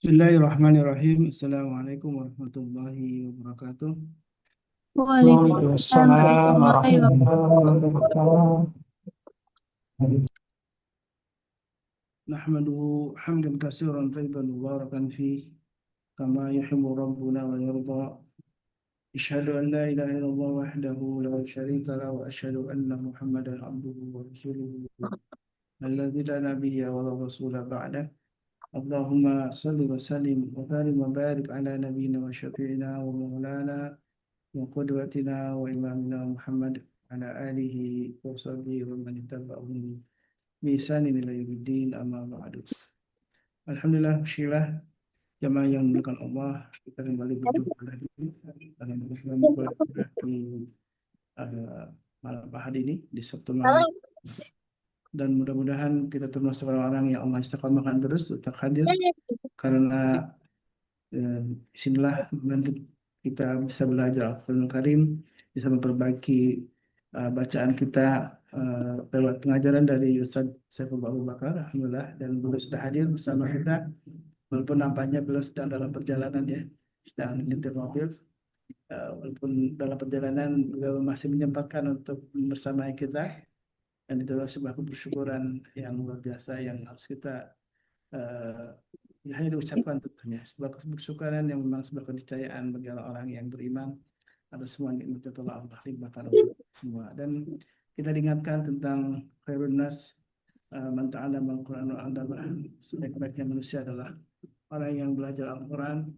Bismillahirrahmanirrahim. Assalamualaikum warahmatullahi wabarakatuh. Waalaikumsalam Waalaikumsalam warahmatullahi warahmatullahi wabarakatuh. Nahmaduhu hamdan katsiran thayyiban mubarakan fih kama yuhibbu rabbuna wa yarda. Asyhadu an la ilaha illallah wahdahu la syarika lahu wa asyhadu anna Muhammadan abduhu wa rasuluhu alladzi la nabiyya wa la rasula ba'dah. Allahumma salli wa sallim wa barik wa barik ala nabiyyina wa syafi'ina wa maulana wa qudwatina wa imamina Muhammad ala alihi wa sahbihi wa man ittaba'ahum bi ihsanin ila yaumiddin amma ba'du. Alhamdulillah, syirah jamaah yang dimuliakan Allah, kita kembali berjumpa lagi dalam program kuliah di malam hari ini di Sabtu malam, dan mudah-mudahan kita termasuk orang-orang yang Allah istiqomahkan terus untuk hadir, karena disinilah nanti kita bisa belajar Al-Quranul Karim, bisa memperbaiki bacaan kita lewat pengajaran dari Ustaz Saifullah Abu Bakar, alhamdulillah, dan beliau sudah hadir bersama kita, walaupun nampaknya beliau sedang dalam perjalanan ya, sedang menyetir mobil. Walaupun dalam perjalanan beliau masih menyempatkan untuk bersama kita, dan itu adalah sebuah kebersyukuran yang luar biasa yang harus kita hanya diucapkan tentunya, sebuah kebersyukuran yang memang sebuah keniscayaan bagi orang yang beriman atas semua nikmat yang telah Allah limpahkan untuk semua. Dan kita diingatkan tentang khairun nas man ta'allama al-Qur'an wa 'allamahu. Sebaik-baiknya manusia adalah orang yang belajar Al-Quran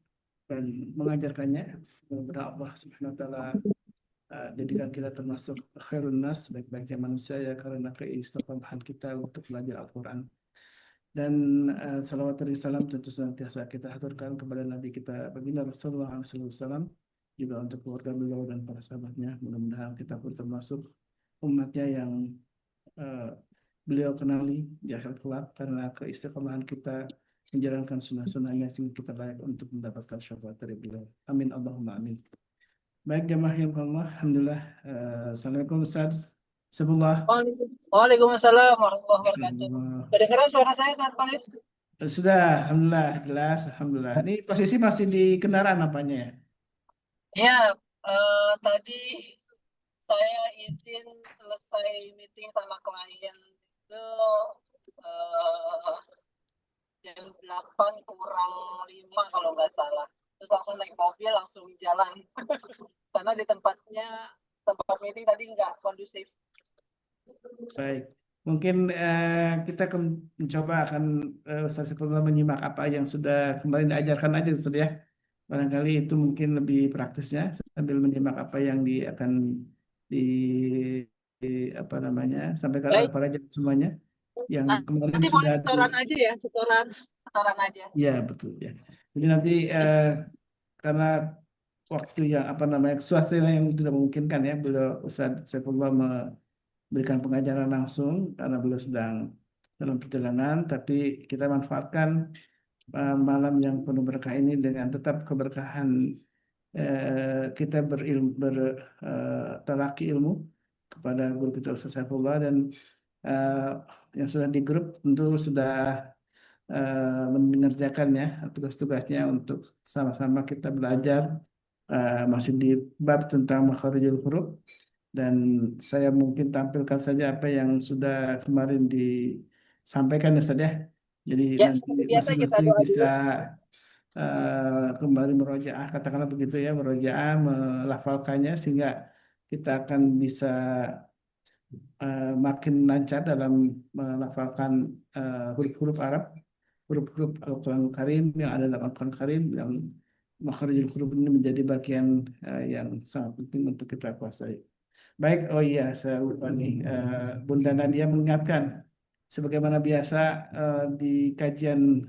dan mengajarkannya. Mudah-mudahan Allah Subhanahu wa taala jadikan kita termasuk khairun nas, sebaik-baiknya manusia, ya, karena keistiqomahan kita untuk belajar Al-Quran. Dan salawat dan salam tentu senantiasa kita haturkan kepada Nabi kita baginda Rasulullah SAW, juga untuk keluarga beliau dan para sahabatnya. Mudah-mudahan kita pun termasuk umatnya yang beliau kenali di akhir kelak, karena keistiqomahan kita menjalankan sunnah-sunnahnya sehingga kita layak untuk mendapatkan syafaat dari beliau. Amin Allahumma amin. Baik jamaah yang Allah, alhamdulillah. Assalamualaikum Ustaz Saifullah. Waalaikumsalam warahmatullahi wabarakatuh. Kedengaran suara saya, Ustaz Faris? Sudah, alhamdulillah, jelas, alhamdulillah. Ini posisi masih di kendaraan apanya ya? Ya, tadi saya izin selesai meeting sama klien itu jam 8 kurang 5 kalau nggak salah. Terus langsung naik mobil, langsung jalan. Karena di tempat meeting tadi nggak kondusif. Baik, mungkin kita akan mencoba akan Ustaz Saifullah menyimak apa yang sudah kemarin diajarkan aja Ustaz ya. Barangkali itu mungkin lebih praktisnya, sambil menyimak apa yang akan di apa namanya sampaikan oleh Baik. para jemaah semuanya yang kemarin Nanti sudah boleh setoran aja ya, setoran aja. Ya betul ya. Jadi nanti karena waktu yang apa namanya suasana yang tidak memungkinkan ya, beliau Ustaz Saifullah memberikan pengajaran langsung karena beliau sedang dalam perjalanan, tapi kita manfaatkan malam yang penuh berkah ini dengan tetap keberkahan kita bertalaki ilmu kepada guru kita Ustaz Saifullah, dan yang sudah di grup tentu sudah mengerjakan ya tugas-tugasnya untuk sama-sama kita belajar masih di bab tentang makharijul huruf, dan saya mungkin tampilkan saja apa yang sudah kemarin disampaikan ya Ustaz ya. Jadi Ya, nanti seperti biasa kita masing-masing doa bisa dulu. kembali merojaah, katakanlah begitu ya, merojaah, melafalkannya, sehingga kita akan bisa makin lancar dalam melafalkan huruf-huruf Arab, huruf-huruf Al-Quranul Karim yang ada dalam Al-Quran Karim, yang makharijul huruf ini menjadi bagian yang sangat penting untuk kita kuasai. Baik, oh iya, saya lupa nih, Bunda Nadia mengingatkan, sebagaimana biasa di kajian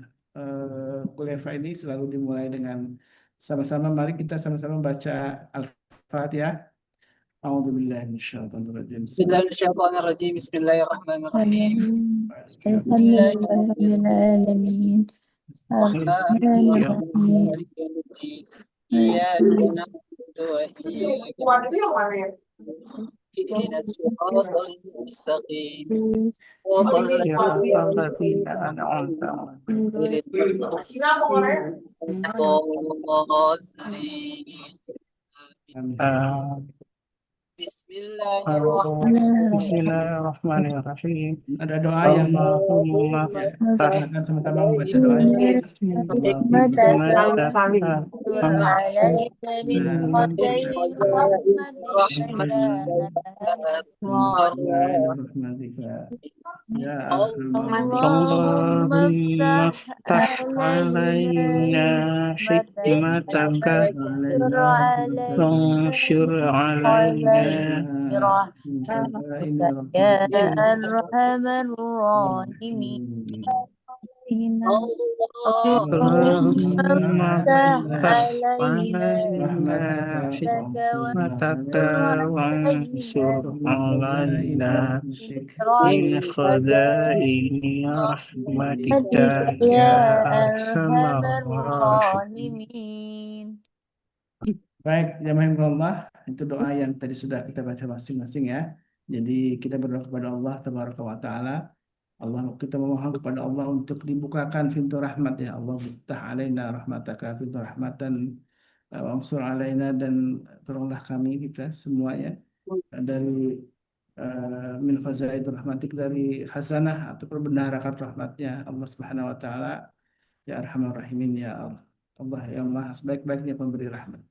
kuliah ini selalu dimulai dengan sama-sama, mari kita sama-sama baca Al-Fatihah. A'udzubillahi minasyaitonirrajim. Bismillahirrahmanirrahim. Bismillahirrahmanirrahim. Alhamdulillahirrahmanirrahim. Ar-Rahmanirrahim. Iyyaka na'budu wa iyyaka nasta'in. اهدنا الصراط المستقيم صراط الذين صراط الذين أنعمت عليهم غير المغضوب عليهم. Amin. بسم الله الرحمن بسم الله الرحمن الرحيم Ada doa yang اللهم ya, افتح silakan sama-sama membaca doanya. نعمتك رحمتك وانشر علينا من خزائن رحمتك يا الرحيم. Ya, اللهم اللهم افتح افتح علينا علينا حكمتك حكمتك وانشر وانشر علينا علينا خزائن رحمتك يا أرحم الراحمين اللهم افتح افتح علينا علينا حكمتك وانشر علينا من خزائن رحمتك برحمتك يا يا أرحم أرحم الراحمين. الراحمين. Baik, jamaah Allah, itu doa yang tadi sudah kita baca masing-masing ya. Jadi kita berdoa kepada Allah Tabaraka wa Ta'ala. Kita memohon kepada Allah untuk dibukakan pintu rahmat ya Allah. Buktah alaina rahmataka, pintu rahmatan wangsur alaina, dan tolonglah kami kita semuanya dari min khazaid rahmatik, dari khazanah atau perbendaharakan rahmatnya Allah Subhanahu wa Ta'ala, ya Arhamar Rahimin, ya Allah. Allah yang maha sebaik-baiknya pemberi rahmat.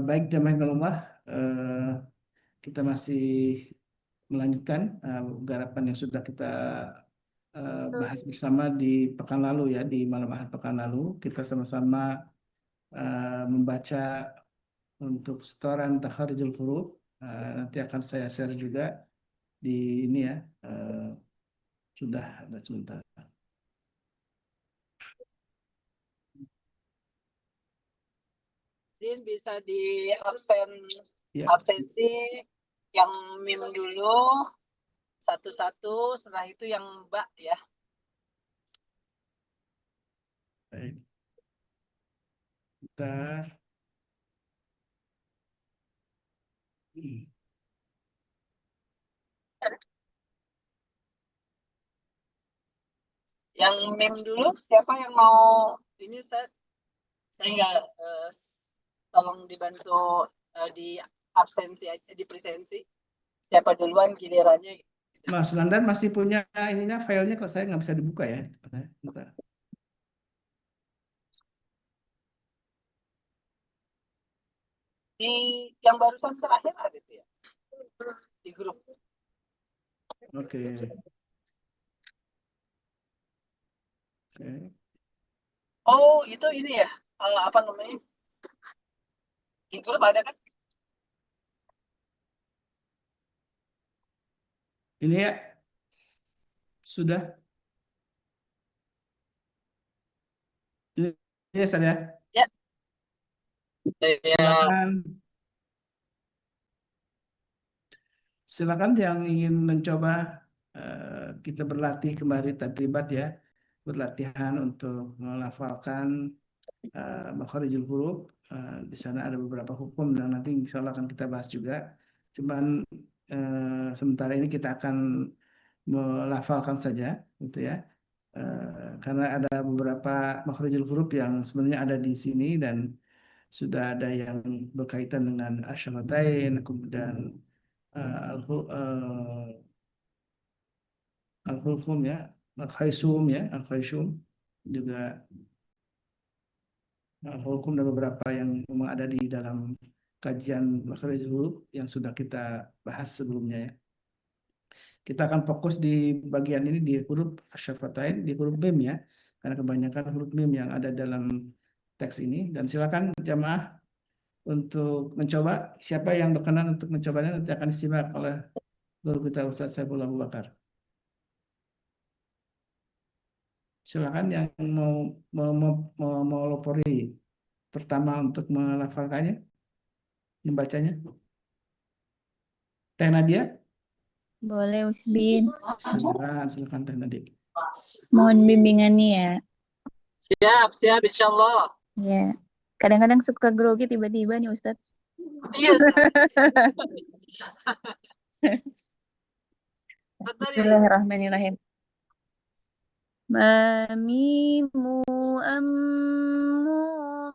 Baik jamaah Allah, kita masih melanjutkan garapan yang sudah kita bahas bersama di pekan lalu ya, di malam ahad pekan lalu kita sama-sama membaca untuk setoran takharijul huruf. Nanti akan saya share juga di ini ya, sudah ada sebentar. Zin bisa di Ya, absensi yang mim dulu satu-satu, setelah itu yang mbak ya. baik. Bentar. Yang mim dulu siapa yang mau ini Ustaz? Saya nggak tolong dibantu di absensi aja, di presensi. Siapa duluan gilirannya? Mas Landan masih punya ininya, filenya kok saya nggak bisa dibuka ya. Bentar. Di yang barusan terakhir ada itu ya? Di grup. Oke. Oke. Oh, itu ini ya? Apa namanya? Di grup ada kan? Ini ya, sudah. Ini ya, Ustaz ya. Ya. Silakan. Silakan yang ingin mencoba, kita berlatih kembali tadribat ya, berlatihan untuk melafalkan makharijul huruf. Di sana ada beberapa hukum dan nanti insya Allah akan kita bahas juga. Cuman sementara ini kita akan melafalkan saja, gitu ya. Karena ada beberapa makharijul huruf yang sebenarnya ada di sini dan sudah ada yang berkaitan dengan asyafatain, kemudian al-hulqum ya, al-khaisum ya, al-khaisum juga, al-hulqum, dan beberapa yang memang ada di dalam kajian makharijul huruf yang sudah kita bahas sebelumnya ya. Kita akan fokus di bagian ini di huruf asyafatain, di huruf mim ya, karena kebanyakan huruf mim yang ada dalam teks ini. Dan silakan jamaah untuk mencoba. Siapa yang berkenan untuk mencobanya nanti akan disimak oleh guru kita Ustaz Saiful Abu Bakar. Silakan yang mau lapori pertama untuk melafalkannya, membacanya. Teh Nadia, Boleh Usbin. silakan Teh Nadia. Mohon bimbingannya ya. Siap, insya Allah. Ya. Kadang-kadang suka grogi tiba-tiba nih Ustadz. Iya, Ustaz. Betul ya? Bismillahirrahmanirrahim. Ma mimu ammu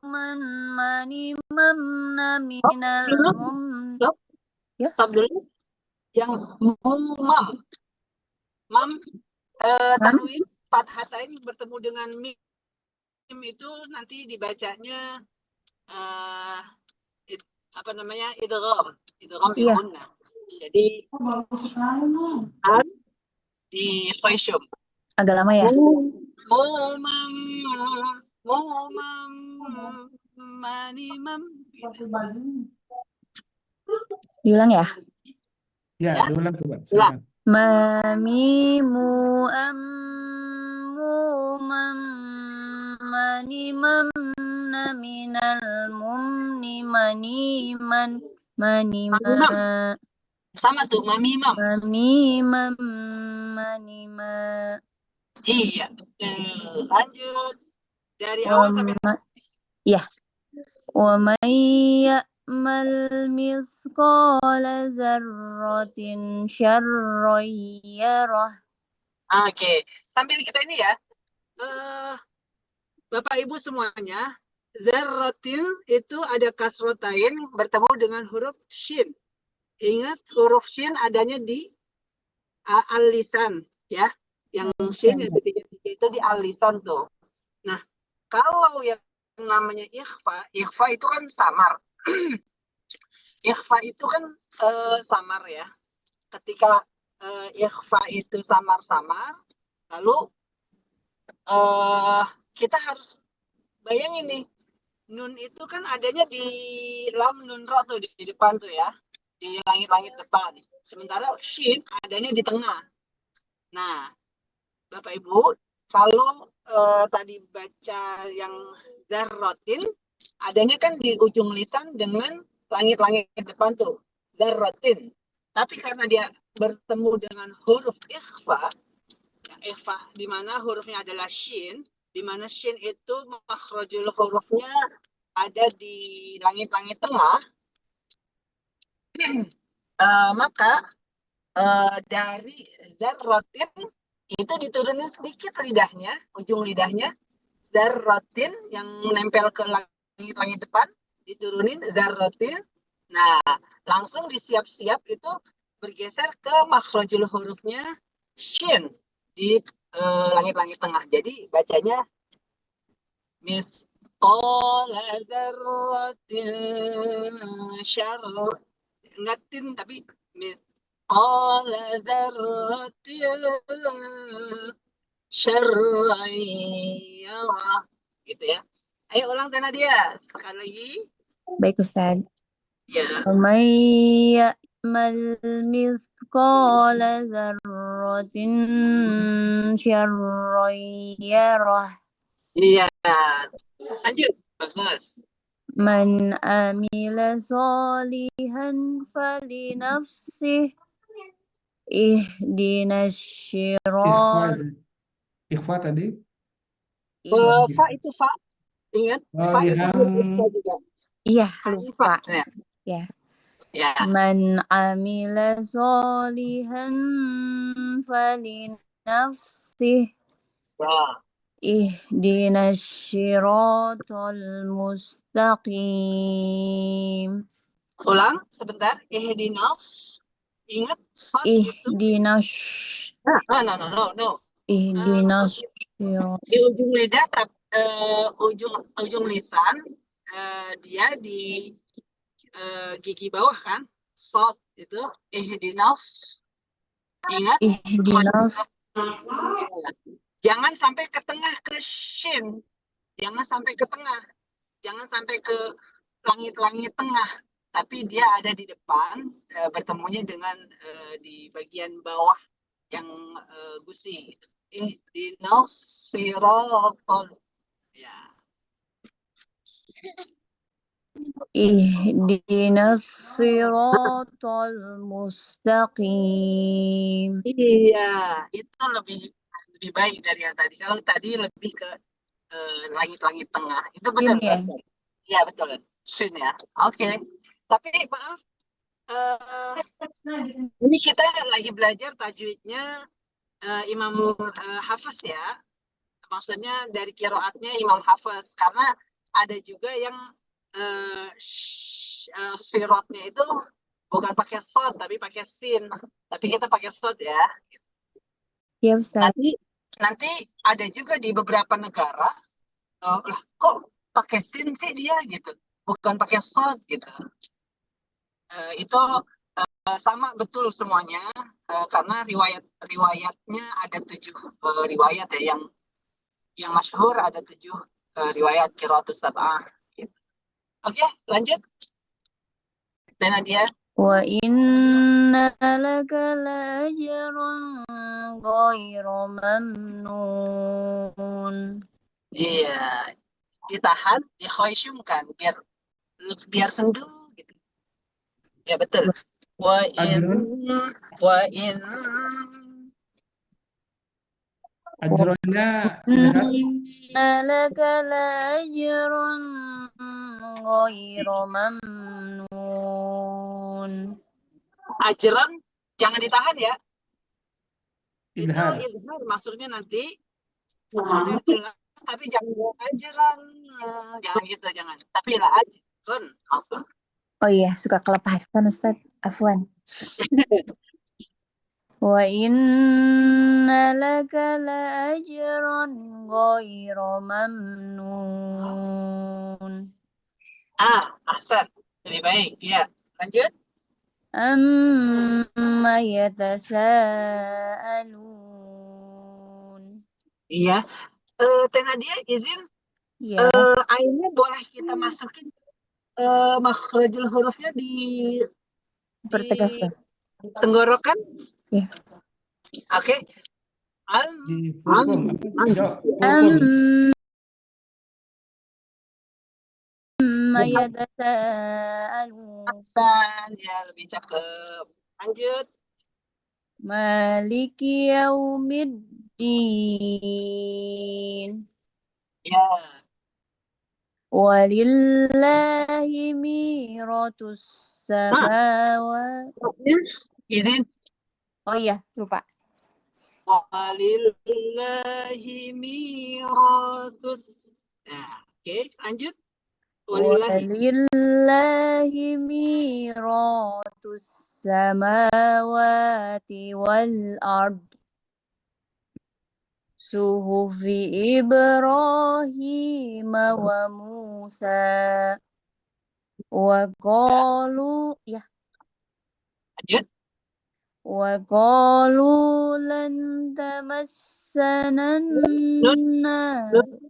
man mani mamna minal Dulu, mum. stop, Ya. stop dulu. Yang mam, mam, Mam. tanwin fathatain bertemu dengan mim itu nanti dibacanya apa namanya idgham bi Iya. gunnah. Jadi di khasyum. Agak lama ya. Momam, momam, manimam. Gitu. Diulang ya. Ya, Ya. diulang coba. Ya. Silakan. Ma mimu ammu mam mani mamna minal mumni mani man mani ma Sama tuh, mamimam. mami mam mani ma. Iya, betul. Lanjut. Dari awal sampai Ya. Wa may ya'mal mithqala dzarratin syarran yarah. Oke, sambil kita ini ya. Bapak Ibu semuanya, dzarratin itu ada kasrotain bertemu dengan huruf shin. Ingat huruf shin adanya di al-lisan ya. Yang shin yang ketiga-tiga itu di al-lisan tuh. Nah, kalau yang namanya ikhfa itu kan samar. Ikhfa itu kan samar ya. Ketika ikhfa itu samar-samar, lalu kita harus bayangin nih, nun itu kan adanya di lam nun ro tuh di depan tuh ya, di langit-langit depan. Sementara shin adanya di tengah. Nah, Bapak Ibu, kalau tadi baca yang zarrotin, adanya kan di ujung lisan dengan langit-langit depan tuh, zarrotin. Tapi karena dia bertemu dengan huruf ikhfa, ikhfa di mana hurufnya adalah shin, di mana shin itu makhrajul hurufnya ada di langit-langit tengah, maka dari zarrotin itu diturunin sedikit lidahnya, ujung lidahnya, zarrotin yang menempel ke langit-langit depan, diturunin zarrotin. Nah, langsung disiap-siap itu bergeser ke makhrajul hurufnya shin di langit-langit tengah. Jadi bacanya mithqala dzarratin syarr, enggak tin tapi mithqala dzarratin syarran yarah, gitu ya. Ayo ulang Teh Nadia sekali lagi. Baik Ustaz. Ya. Wa may ya'mal mithqala dzarratin syarran yarah. Iya. Lanjut. Bagus. Man amila solihan falinafsih ihdinas syirat. Ikhfa tadi. Fa itu fa. Ingat, fa itu fa juga. Iya, lupa. Ya. Ya. Ya. Man amila solihan falinafsih Wah. ihdinas syiratal mustaqim. Ulang sebentar. Ihdinas. Ingat, sod itu. Ihdinas No. ihdinas syirat. Di ujung lidah, ujung lisan, dia di gigi bawah kan, sod itu ihdinas. Ingat, Ihdinas. jangan sampai ke tengah ke shin, jangan sampai ke tengah, jangan sampai ke langit-langit tengah, tapi dia ada di depan, bertemunya dengan di bagian bawah yang gusi. Ihdinas siratal, ya. Ihdinas siratal mustaqim. Iya, itu lebih baik dari yang tadi. Kalau tadi lebih ke langit-langit tengah. Itu benar. Ini ya. Iya betul. Shin ya. Oke. Tapi maaf, eh, ini kita lagi belajar tajwidnya Imam Hafiz ya. Maksudnya dari qiraatnya Imam Hafiz, karena ada juga yang sirotnya itu bukan pakai sod tapi pakai sin, tapi kita pakai sod ya. Ya Ustaz. Nanti ada juga di beberapa negara lah kok pakai sin sih dia gitu, bukan pakai sod gitu. Itu sama betul semuanya, karena riwayatnya ada 7 riwayat ya, yang masyhur ada 7 riwayat qiraatus sab'ah gitu. Oke, lanjut. Dan Nadia. Wa inna laka la'ajran ghayra mamnun. Iya, ditahan, dikhoisyumkan biar sendu gitu. Ya betul. Wa in Ajronnya inna laka la'ajran ghayra mamnun. ajran jangan ditahan ya. idhar. Itu izhar maksudnya nanti sadar jelas, tapi jangan ajran, jangan gitu, jangan. Tapi lah ajran langsung. Oh iya, suka kelepasan Ustaz. Afwan. Wa inna laka la'ajran ghayra mamnun. Ahsan. Lebih baik. Ya, lanjut. Amma yatasaalun. Iya. Teh Nadia izin, Ya, ainnya boleh kita masukin makhrajul hurufnya di pertegas ya. tenggorokan. Ya. Oke. Di hukum. Amma yatasaalun. Ahsan, ya lebih cakep. Lanjut. Maliki yaumiddin. Ya. Walillahi miratus samawat. Izin. Oh iya, lupa. Walillahi miratus. Nah, oke, lanjut. Walillahi miratus samawati wal ard. Suhufi Ibrahim wa Musa. Wa qalu ya. Lanjut. Wa qalu lan tamassana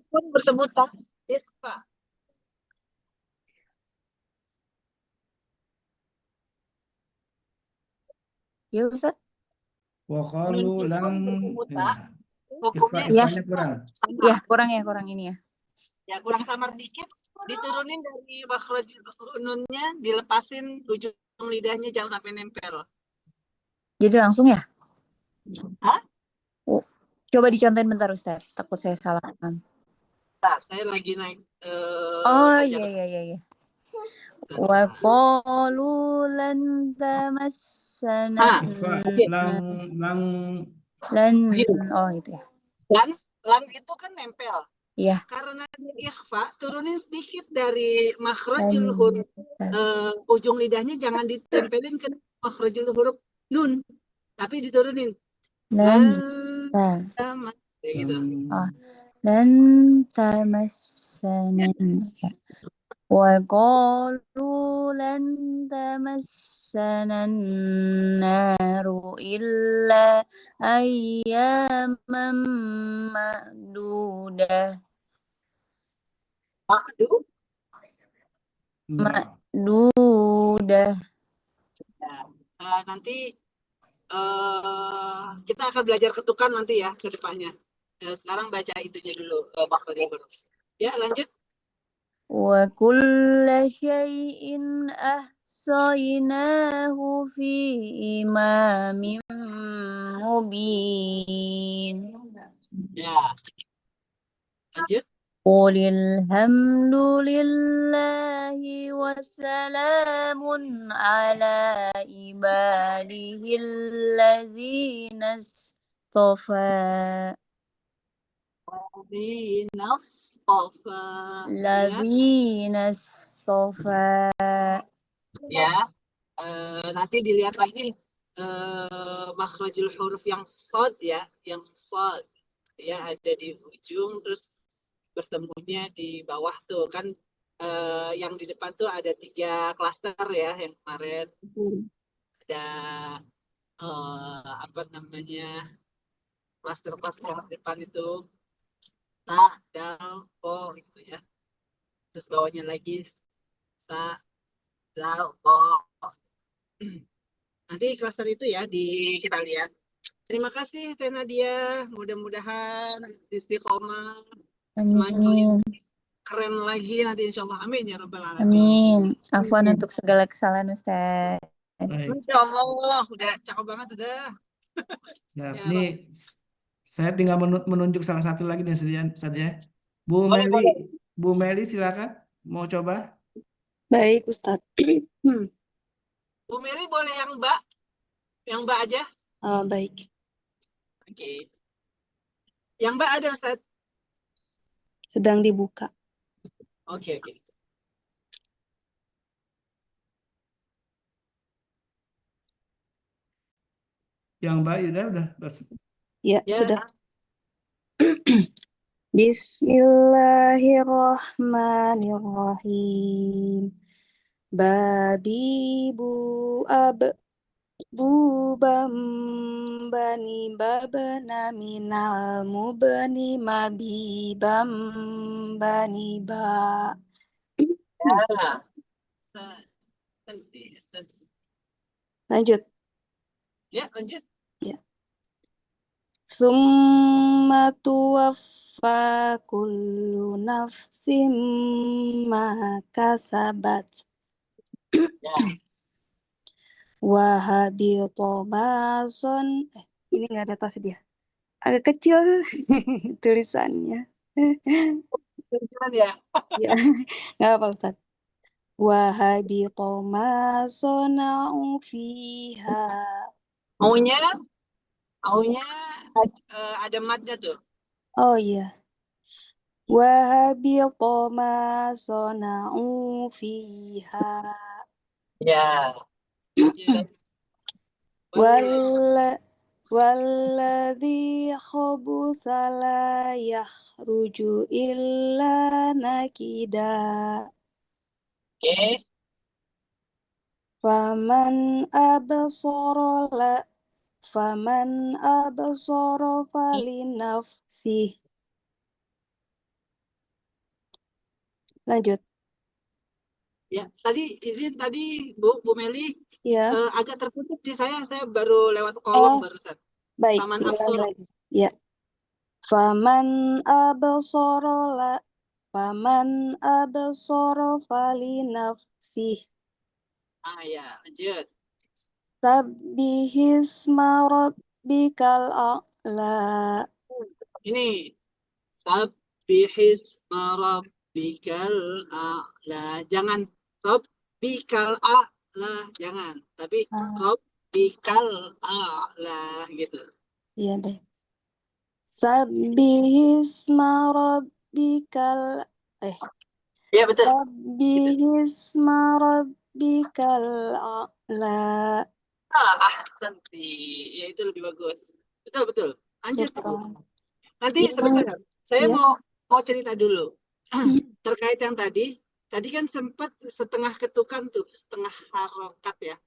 Pun bertemu tak? Ikhfa. ya Ustaz. Wa qalu lan Hukumnya ikhfanya kurang. sama. Ya, kurang ini ya. Ya, kurang samar dikit. Diturunin dari makhraj nunnya, dilepasin ujung lidahnya, jangan sampai nempel. Jadi langsung ya? Hah? Coba dicontohin bentar Ustaz, takut saya salah paham. Nah, saya lagi naik. Oh iya. Wa qalu lan tamassana oh itu ya. Lan itu kan nempel. Iya. Karena ikhfa, turunin sedikit dari makhrajul huruf. Ujung lidahnya jangan ditempelin ke makhrajul huruf nun, tapi diturunin. Lan gitu. Lan tamassana. Wa qalu lan tamassana an-naru illa ayyaman ma'dudah. Ma'dudah. Nah, nanti kita akan belajar ketukan nanti ya ke depannya. Sekarang baca itunya dulu, makhrajul huruf. Ya, lanjut. Wa kulla syai'in ahsaynahu fi imamin mubin. Ya. Lanjut. قل الحمد لله وسلام على عباده الذين اصطفى Dinastofa. Lihat الذين اصطفى ya. Nanti dilihat lagi makhrajul huruf yang sod ya, yang sod ya ada di ujung, terus bertemunya di bawah tuh kan. Yang di depan tuh ada 3 klaster ya, yang kemarin ada apa namanya, klaster-klaster yang di depan itu ta, dal, ko gitu ya. Terus bawahnya lagi ta, dal, ko. Nanti klaster itu ya kita lihat. Terima kasih Teh Nadia. Mudah-mudahan istiqomah semakin Amin. keren lagi nanti insya Allah. Amin ya Rabbal Alamin. Amin. Afwan untuk segala kesalahan Ustaz. Baik. Insya Allah udah cakep banget udah. Siap. Ya, Nih, saya tinggal menunjuk salah satu lagi nih saja. Bu boleh, boleh. Meli, Bu Meli silakan. Mau coba? Baik, Ustadz. Bu Meli boleh yang Mbak aja. Baik. Oke. Yang Mbak ada Ustaz. Sedang dibuka. Oke. Yang Mbak udah. Ya, Ya. sudah. Bismillahirrahmanirrahim. Babi bu ab bu bam bani babana minal mubani mabi bam bani ba. Ya. Lanjut. Ya, lanjut. Ya. Summa tuwaffa kullu nafsim ma kasabat. Ya. Wahabito mason. Ini nggak ada tas dia. Agak kecil tulisannya. Lanjutan ya. Ya, nggak apa Ustaz. Wahabito masona'u fiha. Maunya ada matnya tuh. Oh iya. Wahabito masona'u fiha. Ya. Lanjut. Walladhi khabutha la yakhruju illa nakida. Oke. Faman absara falinafsih. Lanjut. Ya, izin tadi Bu Meli Ya. agak terputus di saya baru lewat kolom barusan. Baik. Faman Ulang absor. lagi. Ya. Faman absara falinafsih. Ya, lanjut. Sabbihisma rabbikal a'la. Ini sabbihisma rabbikal a'la. Jangan rabbikal a'la, jangan. Tapi rabbikal a'la gitu. Iya, baik. Sabbihisma rabbikal Ya, betul. Sabbihisma rabbikal a'la. Ahsanti. Ya, itu lebih bagus. Betul. Lanjut, Bu. Syukran. Nanti Ya. sebentar. Saya Ya. mau cerita dulu. Terkait yang tadi kan sempat setengah ketukan tuh, setengah harokat ya.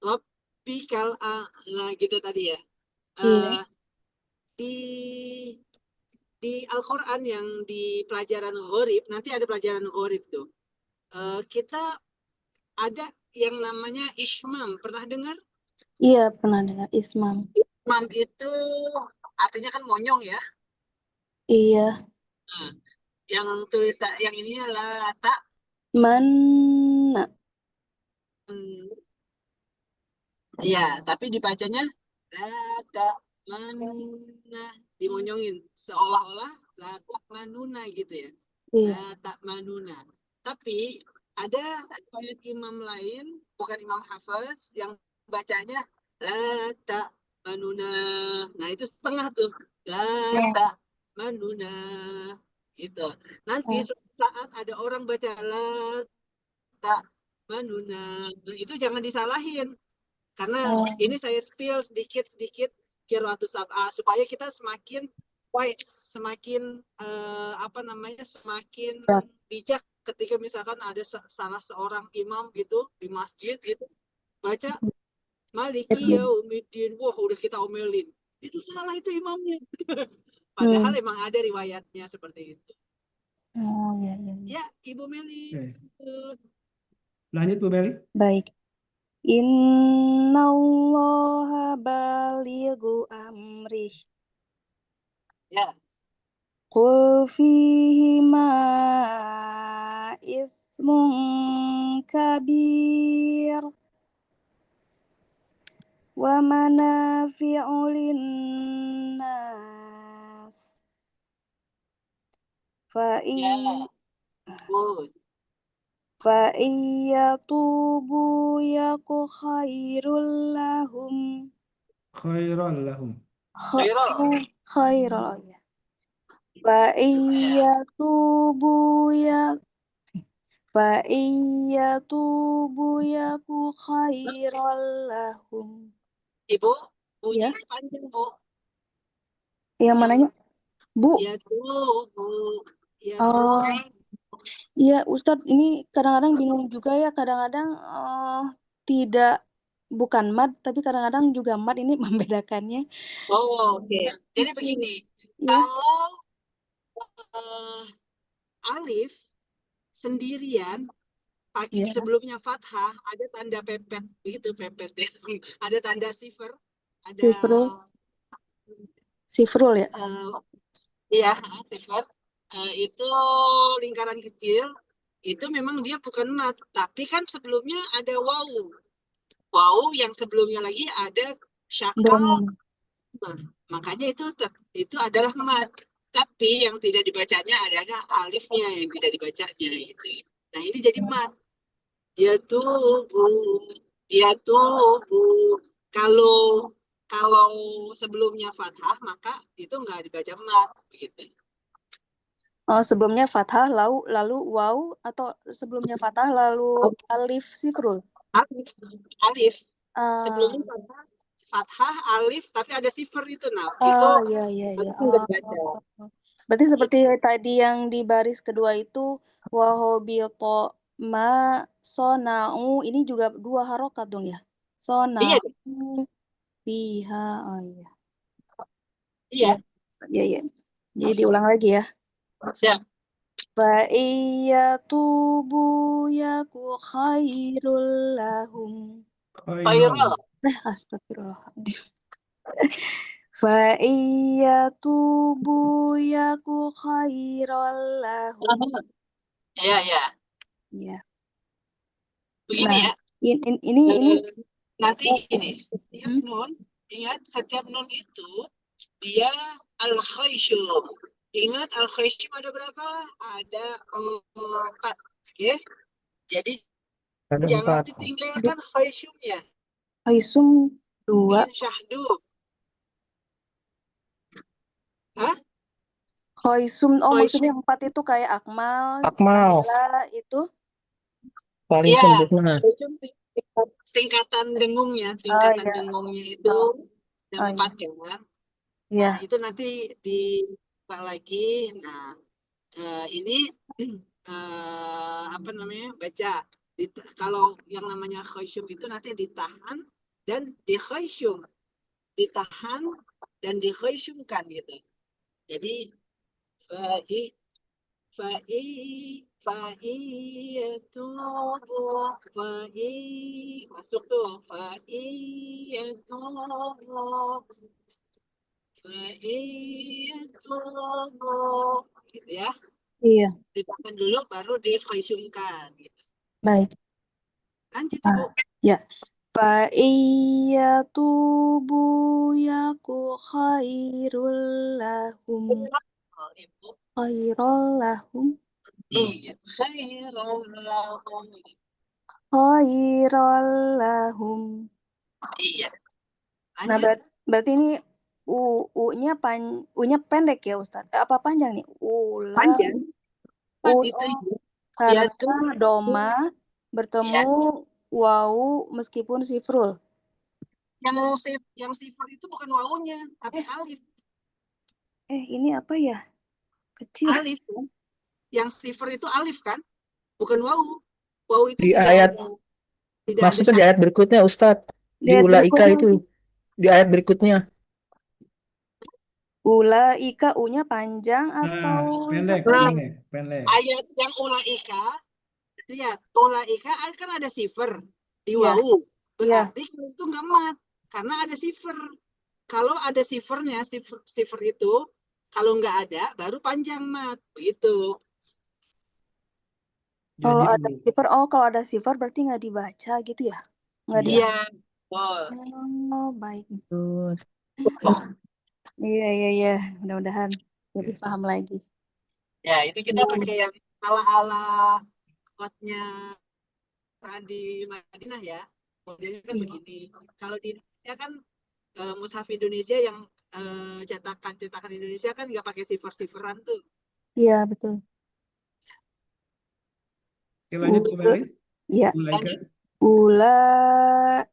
Rabbikal a'la gitu tadi ya. Iya. Di Al-Quran yang di pelajaran Ghorib, nanti ada pelajaran Ghorib tuh. Kita ada yang namanya Ismam. Pernah dengar? Iya, pernah dengar Ismam. Ismam itu artinya kan monyong ya. Iya. Yang tulisan yang ininya lata. Mana? Ya, tapi dibacanya lata mana, dimonyongin seolah-olah la ta'manuna gitu ya. Iya. La ta'manuna. Tapi ada imam lain, bukan Imam Hafiz, yang bacanya la ta'manuna. Nah, itu setengah tuh. La ta'manuna. Gitu. Nanti saat ada orang baca la ta'manuna, itu jangan disalahin. Karena ini saya spill sedikit-sedikit qiraatus sab'ah supaya kita semakin wise, semakin semakin bijak ketika misalkan ada salah seorang imam gitu di masjid gitu baca Maliki Yaumiddin, wah udah kita omelin. Itu salah itu imamnya. Padahal emang ada riwayatnya seperti itu. Oh, ya, ya, ya. Ya, Ibu Meli. Lanjut Bu Meli. Baik. Innallaha balighu amrih. Ya. Qul fihi ma ithmun kabir wa manafi'u linnas. Ya. Bagus. Fa iyatubu yaku khairul lahum. Khairan lahum. Khairul ya. Fa iyatubu yaku khairul lahum. Ibu, bunyi Ya. panjang, Bu. Yang mananya? Bu. Ya tuh. Oh. Iya, Ustadz, ini kadang-kadang bingung juga ya, kadang-kadang tidak bukan mad, tapi kadang-kadang juga mad, ini membedakannya. Oh, oke. Jadi begini, Ya. kalau alif sendirian pakai sebelumnya fathah ada tanda pepet begitu pepet ya. Ada tanda sifar, ada Sifrul ya. Iya, sifar. Itu lingkaran kecil. Itu memang dia bukan mat, tapi kan sebelumnya ada wawu. Wawu yang sebelumnya lagi ada syakal. Nah, makanya itu adalah mat. Tapi yang tidak dibacanya adalah alifnya yang tidak dibacanya gitu. Nah, ini jadi mat. Ya tubuh. Kalau sebelumnya fathah maka itu nggak dibaca mat gitu. Oh, sebelumnya fathah lalu waw, atau sebelumnya fathah lalu alif sifrul? Alif. Sebelumnya fathah alif tapi ada sifar itu. Nah, itu iya. nggak dibaca. Berarti seperti tadi yang di baris kedua itu wahobito ma sonau, ini juga 2 harokat dong ya? Sonau biha. Oh iya. Iya. Iya. Jadi diulang lagi ya. Siap. Fa iyatubu yaku khairul lahum. Khairul. Astagfirullahaladzim. Fa iyatubu yaku khairul lahum. Iya. Iya. Begini ya. Ini nanti ini setiap nun, ingat setiap nun itu dia al-khayshum. Ingat al-khayshum ada berapa? Ada 4. Oke. Jadi Ada jangan 4. ditinggalkan khayshumnya. Khayshum 2. Syahdu. Hah? Khayshum, maksudnya 4 itu kayak Akmal. Itu paling sempurna. Tingkatan dengungnya, dengungnya itu 4 kan. Nah, itu nanti dibuka lagi. Nah, ini baca. Kalau yang namanya khayshum itu nanti ditahan dan dikhayshum. Ditahan dan dikhayyumkan gitu. Jadi masuk tuh gitu ya. Iya. Ditahan dulu baru dikhayyumkan gitu. Baik. Lanjut Ibu. Ya. Fa iyatubu yaku khairul lahum. Ibu? Khairul lahum. Iya, khairul lahum. Khairul lahum. Iya, Nah, lanjut. berarti ini U-nya pendek ya, Ustaz? Apa panjang nih? Panjang. U Itu karena yaitu doma ya, bertemu wawu meskipun sifrul. yang sifar itu bukan wawunya, tapi alif. Ini apa ya? Kecil. Alif kan? Yang sifar itu alif kan? Bukan wawu. Wawu itu Di tidak ayat, ada tidak ada maksudnya di ayat berikutnya Ustadz, di Lihat Ulaika berikutnya. itu, di ayat berikutnya. Ulaika U-nya panjang Nah, atau pendek, pendek? pendek, pendek. ayat yang ulaika. Lihat, ulaika kan ada sifar di Iya. wawu. Iya. Berarti itu nggak mat karena ada sifar. Kalau ada sifarnya, sifar itu kalau nggak ada baru panjang mat. Begitu. Kalau Jadi ada sifar, kalau ada sifar berarti nggak dibaca gitu ya? Nggak di. Iya. Iya. Wow. Oh, baik. Betul. Iya. Mudah-mudahan lebih paham lagi. Ya, itu kita pakai yang ala-ala kuatnya di Madinah ya. Modelnya kan Iya. begini. Kalau di Indonesia kan mushaf Indonesia yang cetakan Indonesia kan nggak pakai sifar-sifaran tuh. Iya, betul. Oke, lanjut kembali. Iya. Ulaika. Ulaika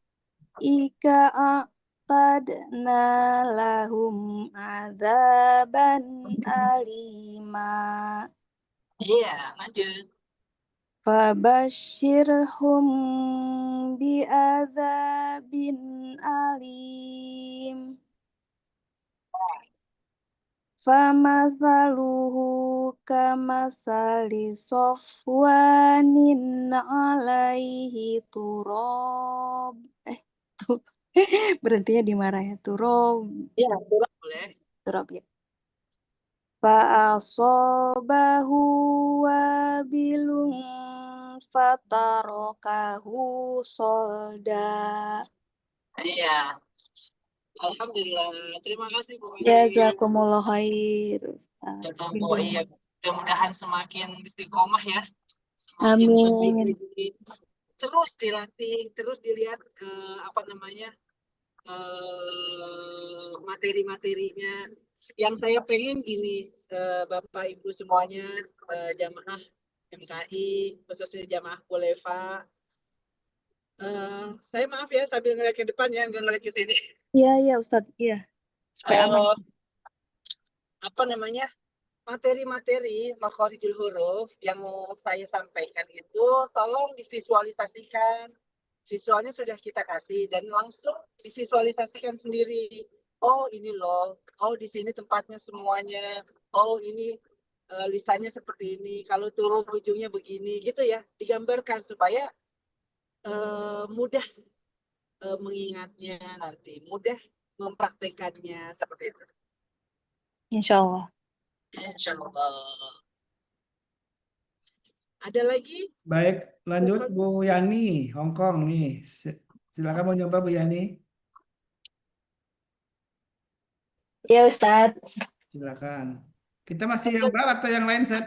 a'tadna lahum adzaban alima. Iya, lanjut. Fabashirhum bi'adzabin alim. Famathaluhu kamasali sofwanin alaihi turab. Berhentinya di mana ya? Iya, boleh. Turab ya. Fa'asobahu wabilun fatarokahu solda. Iya. Alhamdulillah. Terima kasih Bu Mimi. Jazakumullah khair, Ustaz. Oh iya, mudah-mudahan semakin istiqomah ya. Semakin Amin. terus dilatih, terus dilihat materi-materinya. Yang saya pengen gini, Bapak Ibu semuanya, jamaah MKI, khususnya jamaah Kulefa. Saya maaf ya sambil ngeliat ke depan ya, nggak ngeliat ke sini. Iya Ustaz, iya. Supaya aman. Materi-materi makhorijul huruf yang saya sampaikan itu tolong divisualisasikan. Visualnya sudah kita kasih dan langsung divisualisasikan sendiri. Oh ini loh, oh di sini tempatnya semuanya. Oh ini lisannya seperti ini. Kalau turun ujungnya begini, gitu ya. Digambarkan supaya mudah mengingatnya nanti, mudah mempraktekannya seperti itu. Insya Allah. Insya Allah. Ada lagi? Baik, lanjut Bu Yani, Hongkong nih. Silakan mau nyoba Bu Yani. Ya Ustadz. Silakan. Kita masih yang bawah atau yang lain, Set?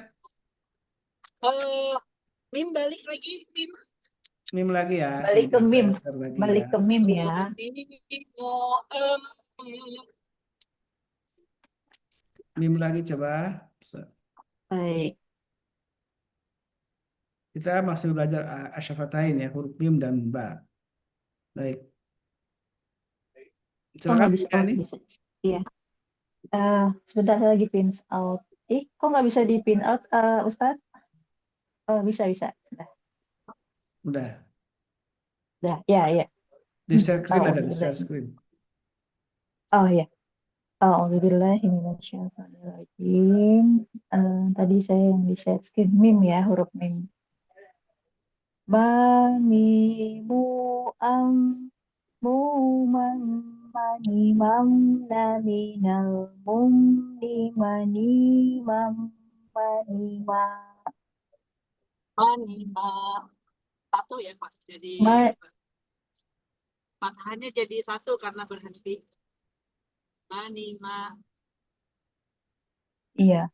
Mim balik lagi, Mim. Mim lagi ya. Balik ke sebentar, Mim. saya share lagi Balik ya. ke Mim ya. Mim lagi coba. Baik. Kita masih belajar asyafatain ya, huruf mim dan ba. Baik. Oh Silakan nggak Bu bisa. Yani. Bisa. Iya. Sebentar saya lagi pin out. Kok nggak bisa di pin out, Ustadz? Oh, bisa. Udah. Udah, ya. Di share screen ada, di Alhamdulillah. share screen. Oh ya. Alhamdulillahirrahmanirrahim. Tadi saya yang di share screen mim ya, huruf mim. Ba mimu am mu man mani mam na minal mum ni mani mam mani ma. Manima. Satu ya, Pak. Jadi fathahnya jadi satu karena berhenti. Manima. Iya.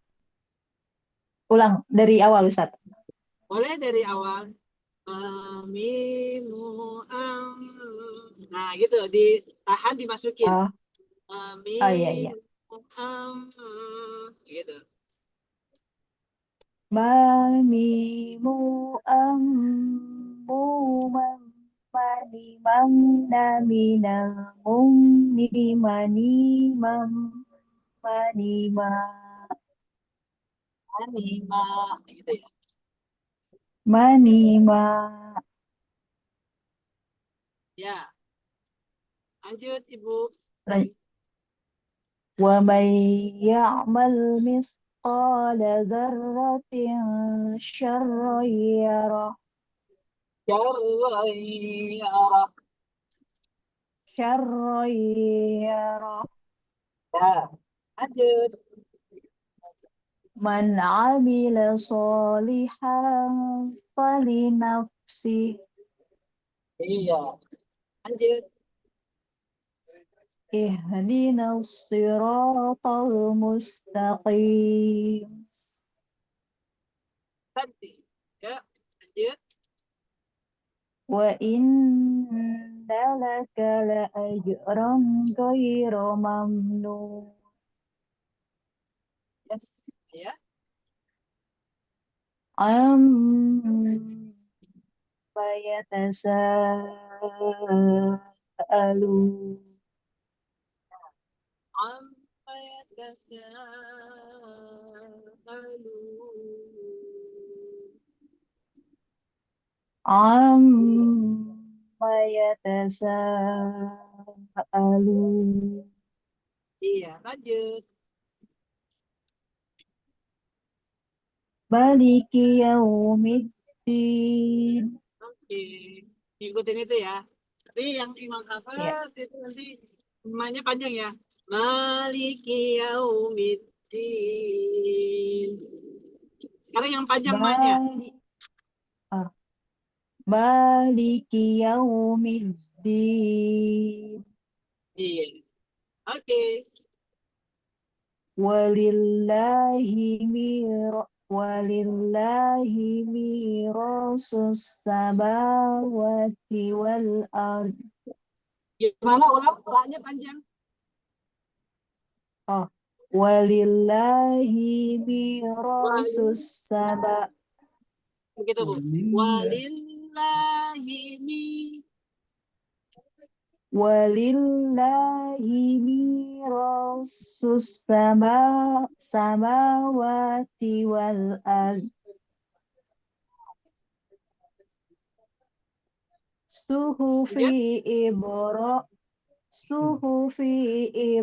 Ulang dari awal Ustaz. Boleh dari awal. Mimu Nah, gitu, ditahan dimasukin. Oh, oh iya iya. Mimu gitu. Mamimu ammu mani mamna minal mumni mani mam mani ma Anima gitu ya. mani ma. Ya, lanjut Ibu. Wa may ya'mal misqala dzarratin syarran yarah Syarra. syarran yarah. Ya, lanjut. Man 'amila shalihan falinafsih Iya, lanjut. ihdinas siratal mustaqim. Tadi. Ya, lanjut. Wa inna laka la ajran ghayra mamnun. Yes, ya. Amma yatasaalun. Amma yatasaalun. Amma yatasaalun. Iya, lanjut. Maliki yaumiddin. Oke, ngikutin itu ya. Tapi yang Imam Ya. Hafiz itu nanti namanya panjang ya. Maliki yaumiddin. Sekarang yang panjang maknya. Bali, ah, Maliki yaumiddin. Iya. Oke. Walillahi mirasus samawati wal ard. Gimana ulang? Maknya panjang. Oh, walillahi mirasus sama. Begitu, Bu. Walillahi mi. Walillahi mirasus samawati wal ard. Suhufi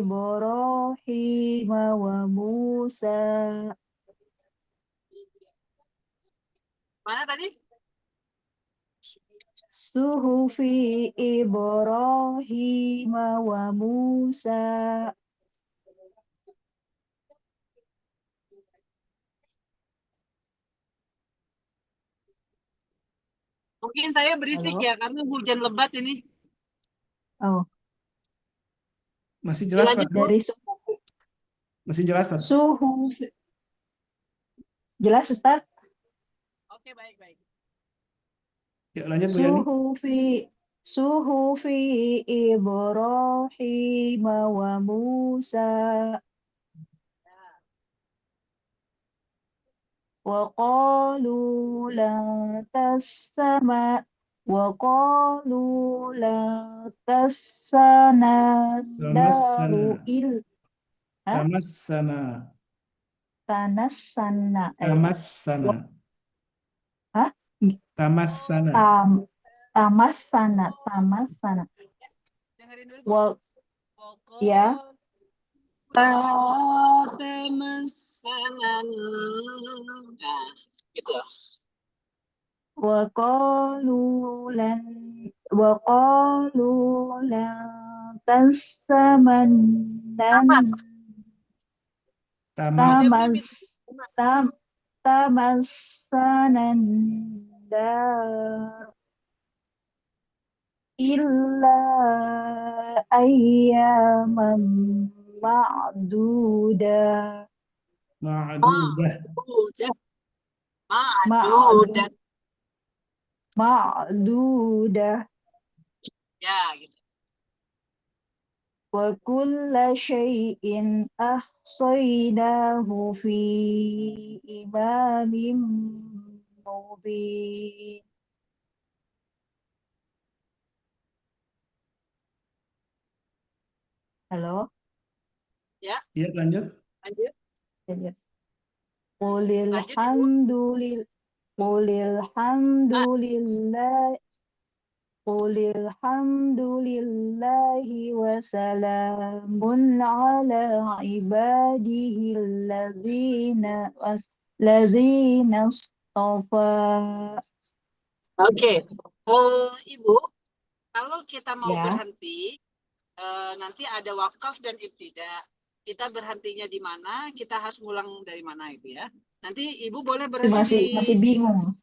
Ibrahim wa Musa. Mana tadi? Suhufi Ibrahim wa Musa. Mungkin saya berisik Halo? ya karena hujan lebat ini. Oh, Masih jelas, Pak? Dilanjut, Bu. dari Masih jelas, Pak? Suhufi. Jelas, Ustaz? Oke, baik-baik. Ya, lanjut Bu Yani. Suhufi Ibrahim wa Musa. وقالوا لا تسمع وقالوا لا تسنا النار Tamassana. Hah? Tamassana. Tanassana Tamassana. Hah? Tamassana. Tamassana Dengerin dulu, Bu. Wa, ya Tamasanan. Nah, gitu. وقالوا لن تسمنا Tamas. Tamas. تمسنا النار إلا أياما معدودة. Ma'dudah. Udah. Ma'dudat. Ma'dudah. Ya, gitu. Wa kulla syai'in ahsaynahu fi imamin mubin. Halo? Ya, Ya, lanjut. lanjut. Ya. Qulil Lanjut, Ibu. hamdulillah. Qulil hamdulillah. Qulil hamdulillahi wa salamun ala ibadihi alladzina astafa. Oke. Ibu, kalau kita mau Ya. berhenti, nanti ada wakaf dan ibtida. Kita berhentinya di mana, kita harus ngulang dari mana itu ya. Nanti Ibu boleh Itu berhenti masih bingung.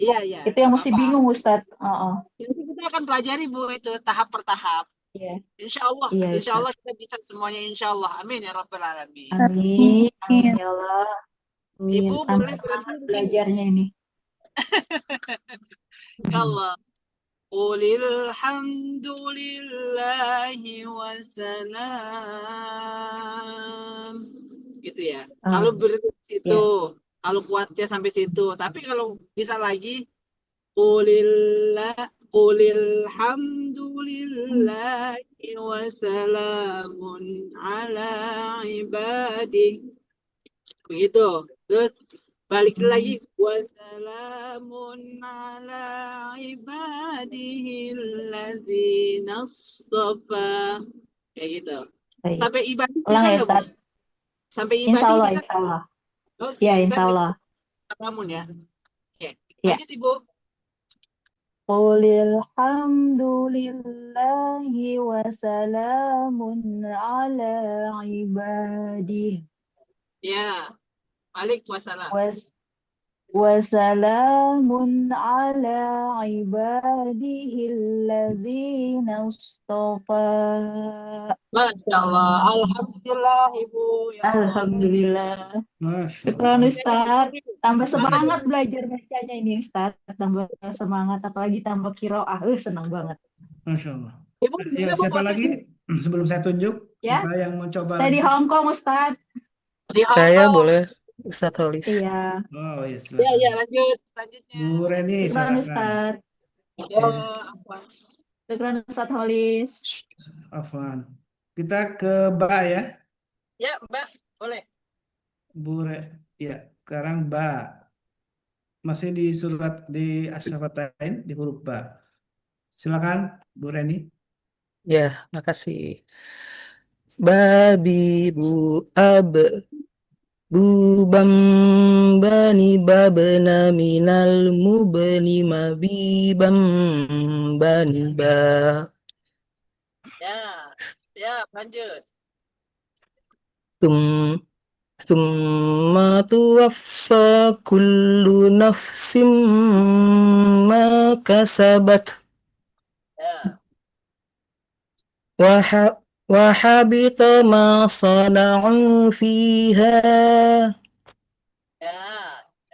Iya, iya. Itu yang masih Apa? bingung, Ustadz. Nanti kita akan pelajari Bu itu tahap per tahap. Iya. Insya Allah, Iya, insya Allah Ustadz. kita bisa semuanya insya Allah. Amin ya Rabbal Alamin. Amin. Amin ya Allah. Amin. Ibu Tambah boleh semangat berhenti. belajarnya ini. Ya Allah. Qulil hamdulillahi wassalam. Gitu ya. Kalau berhenti di situ, kalau kuatnya sampai situ. Tapi kalau bisa lagi, qulil hamdulillahi wassalamun ala ibadih. Begitu. Terus balik lagi, wassalamun ala ibadihi alladzina astafa. Kayak gitu. Baik. Sampai ibadah Ulang bisa ya, nggak, Bu? Ustadz. Sampai Insya ibadah Allah, bisa? insya Allah. Oke, Ya, kita insya Allah. salamun ya. Oke. Ya. Lanjut, Ibu. Qulil hamdulillahi wa salamun ala ibadih. Ya. Balik wassalam. Wasalamun ala ibadihi alladzina astafa. Masya Allah. Alhamdulillah, Ibu. Ya Allah. Alhamdulillah. Masya Syukran Allah. Ustadz. Tambah Masya semangat belajar bacanya ini Ustadz. Tambah semangat, apalagi tambah kiroah. Senang banget. Masya Allah. Ibu, Ya, gimana Bu siapa posisi? lagi? Sebelum saya tunjuk, Ya. siapa yang mau coba Saya di lagi? Hong Kong Ustadz. Di Hong Saya Kong. boleh, Ustadz Holis. Iya. Oh ya, Ya, silakan. ya, lanjut. Selanjutnya. Bu Reni, Syukran silakan. Ustadz. Ya, apa? Syukran Ustadz Holis. Afwan. Kita ke Ba ya. Ya, Mbak, boleh. Bu ya, sekarang Ba. Masih di surat di Asy-Syaffatain di huruf Ba. Silakan Bu Reni. Ya, makasih. Babi bu ab bu bani babna minal mubni mabibam bani ba. Ya, ya, lanjut. Summa tuwaffa kullu nafsim ma kasabat Ya, وحبط ما صنعوا فيها ya.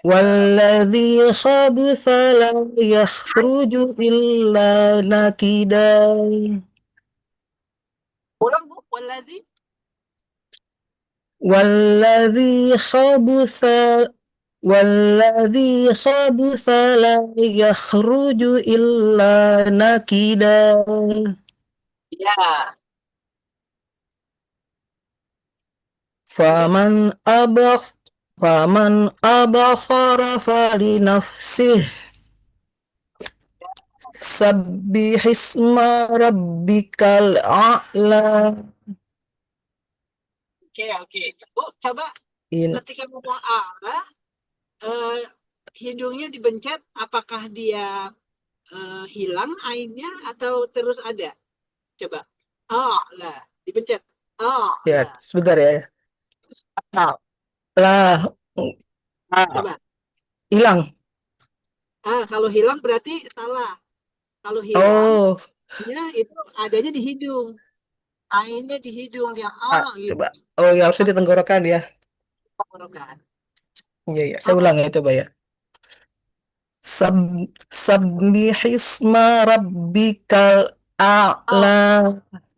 والذي خبث لا يخرج إلا نكدا Ulang, Bu. Waladhi. والذي خبث لا يخرج إلا نكدا Ya, فمن أبصر فلنفسه سبح اسم ربك الأعلى. oke. Bu, coba ketika ngomong Allah, hidungnya dibencet, apakah dia hilang ainnya atau terus ada? Coba. Allah, dibencet. Ya, Allah. sebentar ya. Lah, Coba. hilang. Kalau hilang berarti salah. Kalau hilang, Oh, itu adanya di hidung. Ainnya di hidung dia gitu. coba. Oh, ya harusnya di tenggorokan ya. Tenggorokan. Iya, iya. Saya ulang ya, coba ya. Sab Sabbihisma rabbikal Oh, a'la.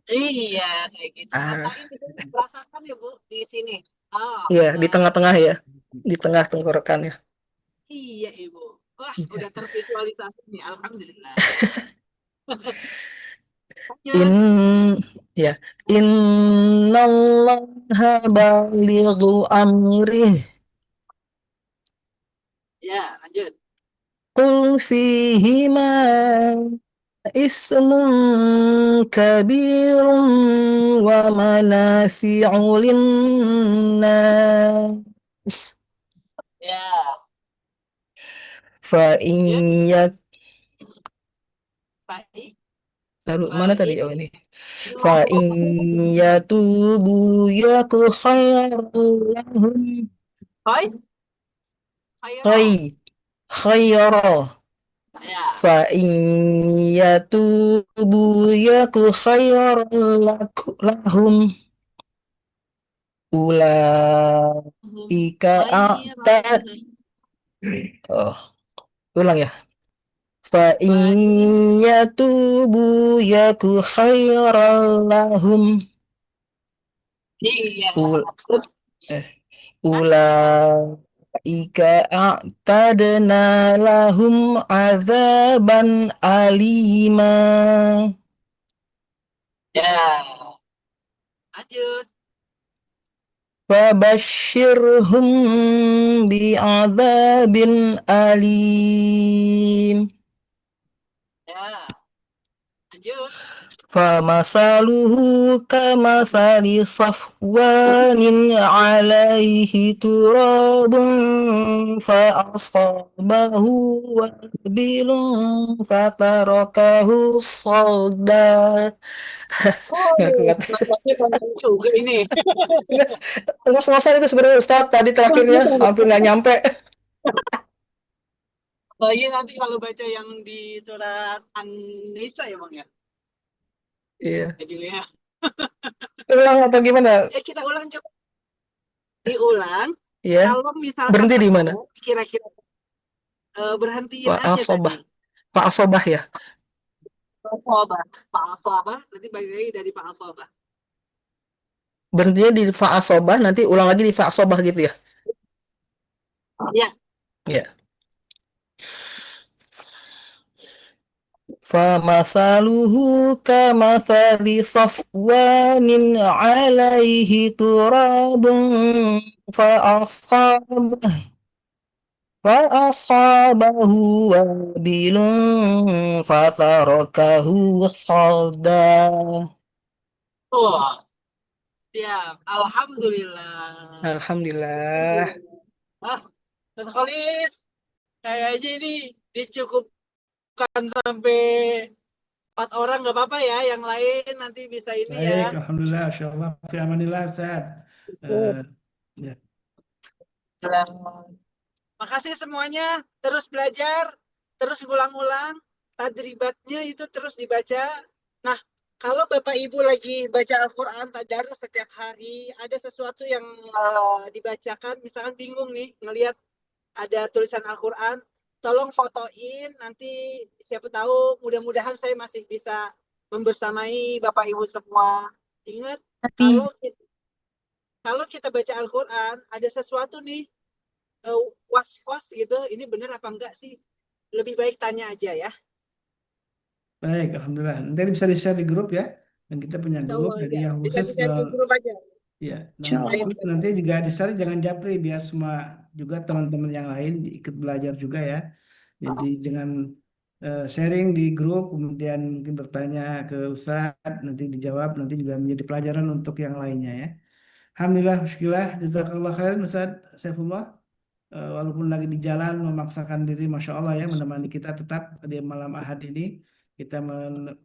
iya kayak gitu. Ah, Rasain di sini, rasakan ya Bu di sini. Oh, iya, di tengah-tengah ya. Di tengah tenggorokannya. iya Ibu. Wah, Iya. udah tervisualisasi nih. Alhamdulillah. In Lanjut. ya. Innallaha balighu amrih. Ya, lanjut. Qul fihima ismun kabirun wa manafi'u linnas. Ya, Fa in lanjut. yak Baik. taruh mana tadi? Baik. Oh ini. Fa in yatubu yaku khairan lahum. Baik. Khairah. Khay khayra. Ya. Fa in yatubu yaku khairan lahum. Ulaika Khairan. a'tad. Oh, ulang ya. Fa in Baik. yatubu yaku khairan lahum. Iya, Ul maksud. eh ulaika a'tadna lahum azaban alima. Ya, lanjut. Fabashshirhum bi'adzabin alim. Ya, lanjut. Famasaluhu kamasali safwanin alaihi turabun fa'asabahu wabilun fatarakahu salda. Ngaku Oh, kata. nafasnya panjang juga ini. Ngos-ngosan itu sebenarnya Ustaz tadi terakhirnya hampir nggak nyampe. Apalagi nanti kalau baca yang di surat An-Nisa ya Bang ya. Iya. Jadi ya. Ulang apa gimana? Ya kita ulang coba. Diulang. Iya. Kalau misalkan Berhenti di mana? ketemu, kira-kira berhentiin Pak aja Asobah. tadi. Pak Asobah ya. Pak Asobah. Pak Asobah, nanti balik lagi dari Pak Asobah. Berhentinya di Fa Asobah, nanti ulang lagi di Fa Asobah gitu ya. Ya, Ya. Famasaluhu kamathali safwanin alaihi turabun fa'asabah fa'asabahu wabilun fatarakahu salda. oh, siap. Alhamdulillah. Alhamdulillah. Ah, Tante Kholis, kayaknya ini dicukupkan sampai 4 orang nggak apa-apa ya. Yang lain nanti bisa ini ya. Baik, alhamdulillah, insyaallah fi amanillah Ustaz. Eh, ya. Makasih semuanya. Terus belajar, terus ngulang-ulang. Tadribatnya itu terus dibaca. Nah, kalau Bapak Ibu lagi baca Al-Quran, tadarus setiap hari, ada sesuatu yang dibacakan, misalkan bingung nih, ngelihat ada tulisan Al-Quran, tolong fotoin, nanti siapa tahu mudah-mudahan saya masih bisa membersamai Bapak Ibu semua. Ingat, Tapi kalau kita baca Al-Quran, ada sesuatu nih, was-was gitu, ini benar apa enggak sih? Lebih baik tanya aja ya. Baik, alhamdulillah. Nanti bisa di-share di grup ya. Dan kita punya Insya grup, Allah jadi ya. yang Kita khusus bisa di grup aja. ya, dan Insya Allah. Baik, khusus nanti juga di-share jangan japri biar semua juga teman-teman yang lain ikut belajar juga ya. Jadi dengan sharing di grup, kemudian mungkin bertanya ke Ustadz, nanti dijawab, nanti juga menjadi pelajaran untuk yang lainnya ya. Alhamdulillah, syukurlah, jazakallah khairan Ustadz Saifullah. Walaupun lagi di jalan memaksakan diri, Masya Allah ya, menemani kita tetap di malam Ahad ini. Kita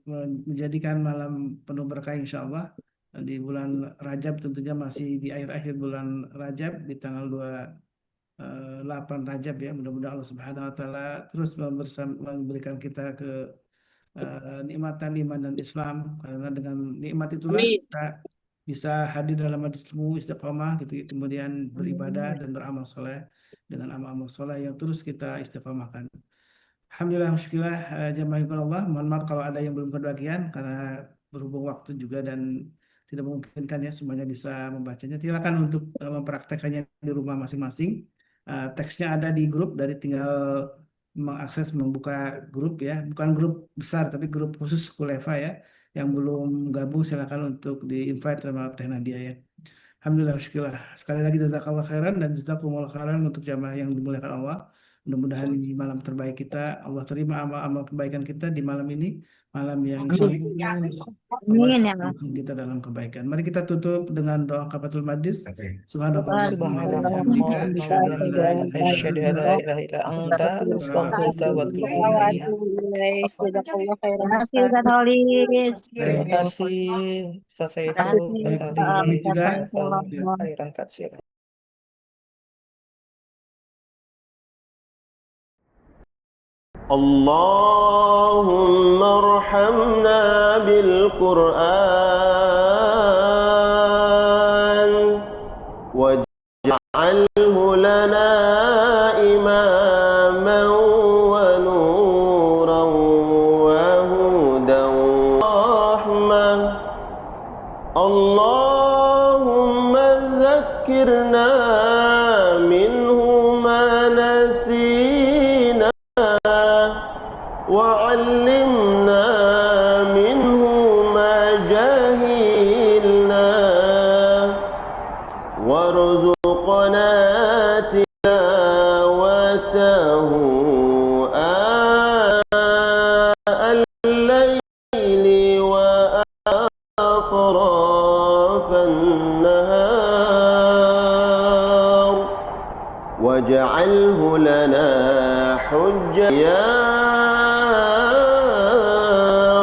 menjadikan malam penuh berkah insya Allah. Di bulan Rajab tentunya masih di akhir-akhir bulan Rajab di tanggal 8 Rajab ya. Mudah-mudahan Allah Subhanahu wa taala terus memberikan kita ke nikmatan iman dan Islam, karena dengan nikmat itulah amin. kita bisa hadir dalam majlis ilmu istiqomah gitu ya. Kemudian beribadah dan beramal soleh dengan amal-amal soleh yang terus kita istiqomahkan. Alhamdulillah, syukurlah jamaah Allah. Mohon maaf kalau ada yang belum kebagian karena berhubung waktu juga dan tidak memungkinkan ya semuanya bisa membacanya. Silakan untuk mempraktekannya di rumah masing-masing. Teksnya ada di grup, dari tinggal mengakses membuka grup ya, bukan grup besar tapi grup khusus Kuleva ya. Yang belum gabung silakan untuk di-invite sama Teh Nadia ya. Alhamdulillah, syukurlah. Sekali lagi jazakallah khairan dan jazakumullah khairan untuk jamaah yang dimuliakan Allah. Mudah-mudahan ini malam terbaik kita. Allah terima amal-amal kebaikan kita di malam ini. Malam yang insya Allah Amin ya Allah. sambungkan kita dalam kebaikan. Mari kita tutup dengan doa kafatul majlis. Subhanallahumma wa bihamdika asyhadu an la ilaha illa anta astaghfiruka wa atubu ilaik. Jazakallah khairan, Terima kasih Ustaz. Ustaz Holis. Terima kasih Ustaz Terima Saiful kasih kembali. Ustaz Jazakallah Saifullah. khairan katsir. اللهم ارحمنا بالقرآن واجعله لنا إماما ونورا وهدى ورحمة. اللهم ذكرنا منه ما نسينا وعلمنا منه ما جهلنا وارزقنا تلاوته آناء الليل وأطراف النهار واجعله لنا حجة يا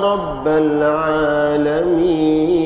رب العالمين.